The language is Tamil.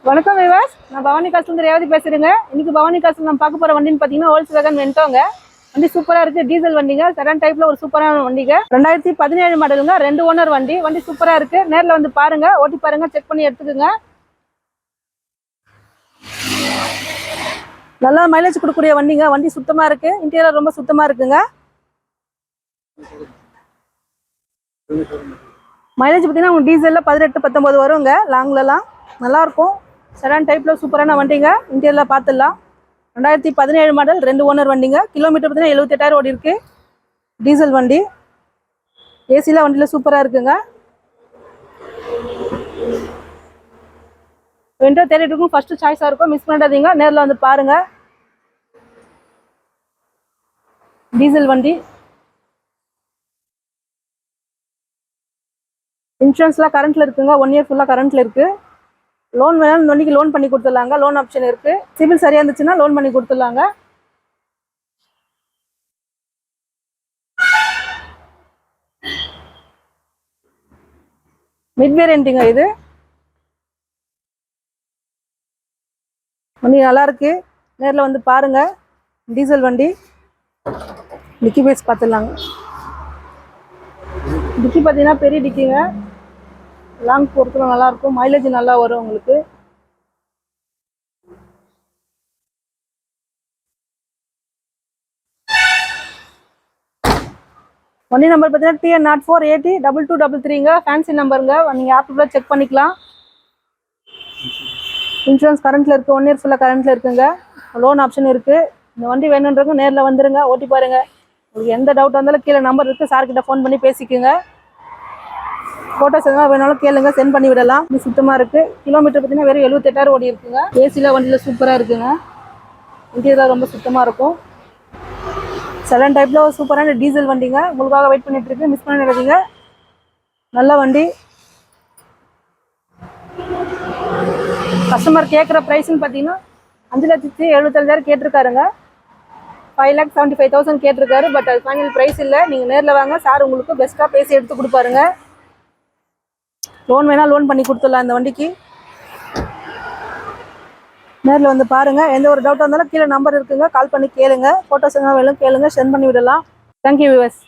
வணக்கம் விவாஸ், நான் பவானி காசுலேருந்து ரேவதி பேசுகிறேங்க. இன்னைக்கு பவானி காசு நம்ம பார்க்க போகிற வண்டின்னு பார்த்தீங்கன்னா ஹோல்ஸ் வேகன் வென்டோங்க. வண்டி சூப்பராக இருக்குது. டீசல் வண்டிங்க, செடான் டைப்பில் ஒரு சூப்பரான வண்டிங்க. 2017 மாடலுங்க, 2 ஓனர் வண்டி. வண்டி சூப்பராக இருக்குது. நேரில் வந்து பாருங்கள், ஓட்டி பாருங்கள், செக் பண்ணி எடுத்துக்கோங்க. நல்லா மைலேஜ் கொடுக்கக்கூடிய வண்டிங்க. வண்டி சுத்தமாக இருக்குது, இன்டீரியர் ரொம்ப சுத்தமாக இருக்குங்க. மைலேஜ் பார்த்தீங்கன்னா உங்களுக்கு டீசலில் 18-19 வருங்க. லாங்லலாம் நல்லாயிருக்கும். செடான் டைப்பில் சூப்பரான வண்டிங்க. இன்டீரியரில் பார்த்துடலாம். 2017 மாடல், 2 ஓனர் வண்டிங்க. கிலோமீட்டர் பார்த்தீங்கன்னா 78,000 ஓடி இருக்கு. டீசல் வண்டி. ஏசிலாம் வண்டியில் சூப்பராக இருக்குங்க. வெண்டோ தேடிட்டுக்கும் ஃபர்ஸ்ட் சாய்ஸாக இருக்கும், மிஸ் பண்ணாதீங்க. நேரில் வந்து பாருங்க. டீசல் வண்டி. இன்சூரன்ஸ்லாம் கரண்ட்டில் இருக்குங்க. 1 இயர் ஃபுல்லாக கரண்ட்டில் இருக்குது. லோன் வேணாலும் இந்த வண்டிக்கு லோன் பண்ணி கொடுத்துடலாங்க. லோன் ஆப்ஷன் இருக்குது. சிபில் சரியாக இருந்துச்சுன்னா லோன் பண்ணி கொடுத்துடலாங்க. மிட் வேரியண்ட்டுங்க இது. வண்டி நல்லா இருக்கு. நேரில் வந்து பாருங்க. டீசல் வண்டி. டிக்கி பேஸ் பார்த்துடலாங்க. டிக்கி பார்த்தீங்கன்னா பெரிய டிக்கிங்க. லாங் போகிறதுக்கு நல்லாயிருக்கும். மைலேஜ் நல்லா வரும் உங்களுக்கு. வண்டி நம்பர் பார்த்தீங்கன்னா TN04802233ங்க. ஃபேன்சி நம்பருங்க. நீங்கள் ஆப்புக்குள்ளே செக் பண்ணிக்கலாம். இன்சூரன்ஸ் கரண்ட்டில் இருக்குது. 1 இயர் ஃபுல்லாக கரண்ட்டில் இருக்குங்க. லோன் ஆப்ஷன் இருக்குது. இந்த வண்டி வேணுன்றவங்க நேரில் வந்துடுங்க, ஓட்டி பாருங்கள். உங்களுக்கு எந்த டவுட்டாக இருந்தாலும் கீழே நம்பர் இருக்குது, சார்கிட்ட ஃபோன் பண்ணி பேசிக்குங்க. ஃபோட்டோஸ் எதாவது வேணாலும் கேளுங்க, சென்ட் பண்ணி விடலாம். இது சுத்தமாக இருக்குது. கிலோமீட்டர் பார்த்தீங்கன்னா வெறும் 78,000 ஓடி இருக்குங்க. ஏசியில் வண்டியில் சூப்பராக இருக்குங்க. இன்டீரியர் ரொம்ப சுத்தமாக இருக்கும். செடான் டைப்பில் ஒரு சூப்பரான டீசல் வண்டிங்க. உங்களுக்காக வெயிட் பண்ணிட்டு இருக்கு, மிஸ் பண்ணிடாதீங்க. நல்ல வண்டி. கஸ்டமர் கேட்குற ப்ரைஸ்ன்னு பார்த்தீங்கன்னா 5,75,000 கேட்டிருக்காருங்க. 5,75,000 கேட்டிருக்காரு. பட் அது ஃபைனல் ப்ரைஸ் இல்லை. நீங்கள் நேரில் வாங்க, சார் உங்களுக்கு பெஸ்ட்டாக பேசி எடுத்து கொடுப்பாருங்க. லோன் வேணால் லோன் பண்ணி கொடுத்துடலாம் இந்த வண்டிக்கு. நேரில் வந்து பாருங்கள். எந்த ஒரு டவுட்டாக இருந்தாலும் கீழே நம்பர் இருக்குங்க, கால் பண்ணி கேளுங்க. ஃபோட்டோஸ் என்ன வேணும் கேளுங்க, சென்ட் பண்ணி விடலாம். Thank you viewers.